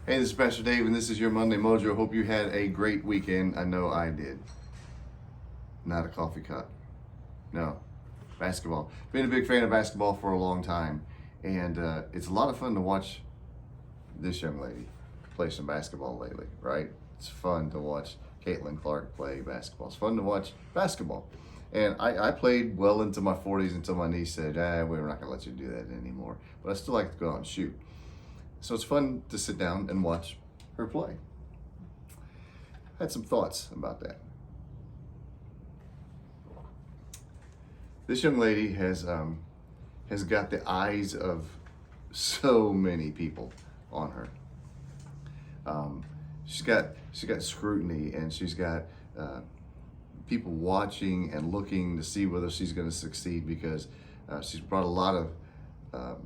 Hey, this is Pastor Dave, and this is your Monday Mojo. Hope you had a great weekend. I know I did. Not a coffee cup. No, basketball. Been a big fan of basketball for a long time, and it's a lot of fun to watch this young lady play some basketball lately, right? It's fun to watch Caitlin Clark play basketball. It's fun to watch basketball. And I played well into my 40s until my niece said, we're not going to let you do that anymore. But I still like to go out and shoot. So it's fun to sit down and watch her play. I had some thoughts about that. This young lady has got the eyes of so many people on her. She's got scrutiny, and she's got people watching and looking to see whether she's going to succeed, because she's brought a lot of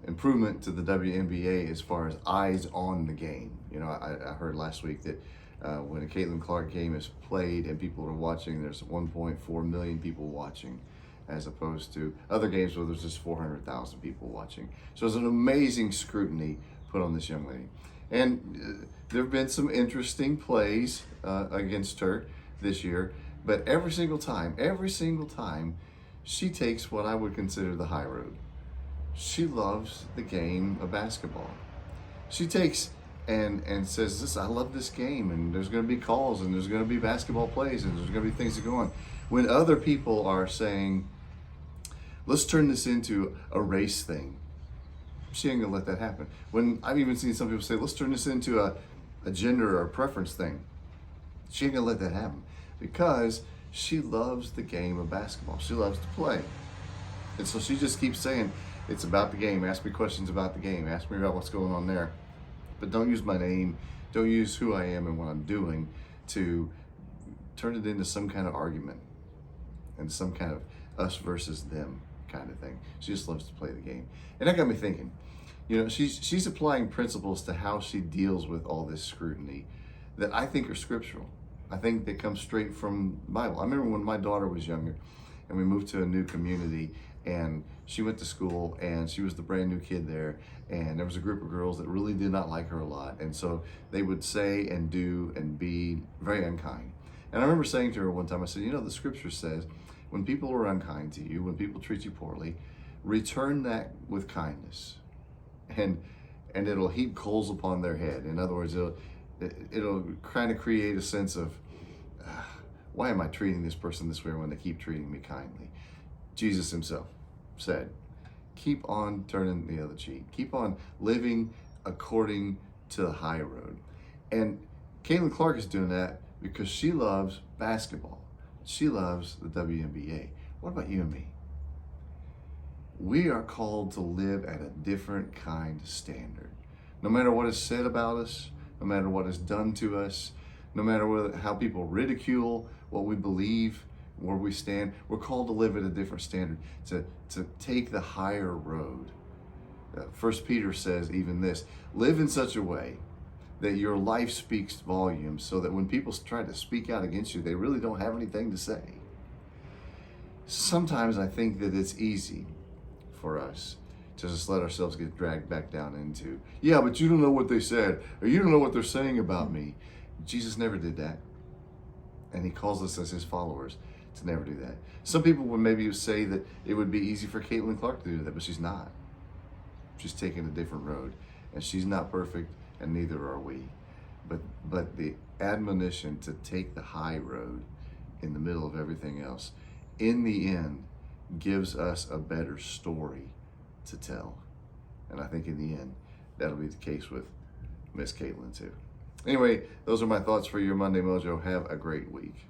improvement to the WNBA as far as eyes on the game. You know, I heard last week that when a Caitlin Clark game is played and people are watching, there's 1.4 million people watching, as opposed to other games where there's just 400,000 people watching. So there's an amazing scrutiny put on this young lady. And there have been some interesting plays against her this year, but every single time, she takes what I would consider the high road. She loves the game of basketball. She takes and says, "This, I love this game, and there's going to be calls, and there's going to be basketball plays, and there's going to be things that go on." When other people are saying, "Let's turn this into a race thing," she ain't going to let that happen. When I've even seen some people say, "Let's turn this into a gender or a preference thing," she ain't going to let that happen, because she loves the game of basketball. She loves to play. And so she just keeps saying, "It's about the game. Ask me questions about the game. Ask me about what's going on there. But don't use my name. Don't use who I am and what I'm doing to turn it into some kind of argument and some kind of us versus them kind of thing." She just loves to play the game. And that got me thinking, you know, she's applying principles to how she deals with all this scrutiny that I think are scriptural. I think they come straight from the Bible. I remember when my daughter was younger and we moved to a new community, and she went to school, and she was the brand new kid there, and there was a group of girls that really did not like her a lot, and so they would say and do and be very unkind. And I remember saying to her one time, I said, "You know, the scripture says when people are unkind to you, when people treat you poorly, return that with kindness, and it'll heap coals upon their head." In other words, it'll kind of create a sense of, why am I treating this person this way when they keep treating me kindly? Jesus himself said, keep on turning the other cheek. Keep on living according to the high road. And Caitlin Clark is doing that because she loves basketball. She loves the WNBA. What about you and me? We are called to live at a different kind of standard. No matter what is said about us, no matter what is done to us, no matter how people ridicule what we believe, where we stand, we're called to live at a different standard, to take the higher road. 1 Peter says even this: live in such a way that your life speaks volumes, so that when people try to speak out against you, they really don't have anything to say. Sometimes I think that it's easy for us to just let ourselves get dragged back down into, "Yeah, but you don't know what they said, or you don't know what they're saying about me." Jesus never did that. And he calls us as his followers to never do that. Some people would maybe say that it would be easy for Caitlin Clark to do that, but she's not. She's taking a different road, and she's not perfect, and neither are we. But the admonition to take the high road in the middle of everything else, in the end, gives us a better story to tell. And I think in the end, that'll be the case with Miss Caitlin too. Anyway, those are my thoughts for your Monday Mojo. Have a great week.